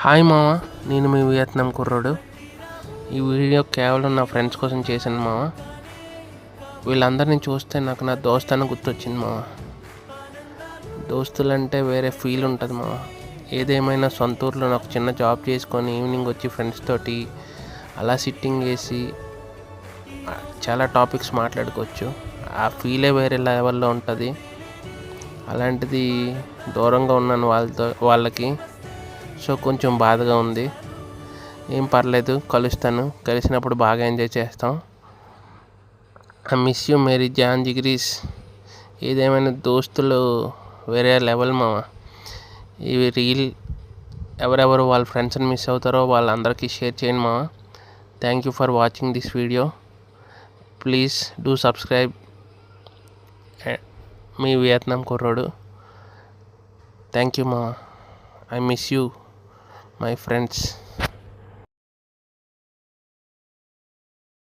Hi మామ, నేను మీ Vietnam కుర్రోడు. ఈ వీడియో కేవలం నా ఫ్రెండ్స్ కోసం చేశాను మామ. వీళ్ళందరినీ చూస్తే నాకు నా దోస్త్ గుర్తొచ్చింది మామ. దోస్తులంటే వేరే ఫీల్ ఉంటుంది మామ. ఏదేమైనా సొంత ఊర్లో నాకు చిన్న జాబ్ చేసుకొని ఈవినింగ్ వచ్చి ఫ్రెండ్స్ తోటి అలా సిట్టింగ్ వేసి చాలా టాపిక్స్ మాట్లాడుకోవచ్చు. ఆ ఫీలే వేరే లెవెల్లో ఉంటుంది. అలాంటిది దూరంగా ఉన్నాను వాళ్ళకి. సో కొంచెం బాధగా ఉంది. ఏం పర్లేదు, కలుస్తాను. కలిసినప్పుడు బాగా ఎంజాయ్ చేస్తాం. ఐ మిస్ యూ మేరీ జాన్ జిగ్రీస్. ఏదేమైనా దోస్తులు వేరే లెవెల్ మామ. ఇవి రీల్. ఎవరెవరు వాళ్ళ ఫ్రెండ్స్ని మిస్ అవుతారో వాళ్ళందరికీ షేర్ చేయండి మామ. Thank you for watching this video. Please do subscribe me Vietnam కుర్రోడు. థ్యాంక్ యూ మామ. I miss you my friends.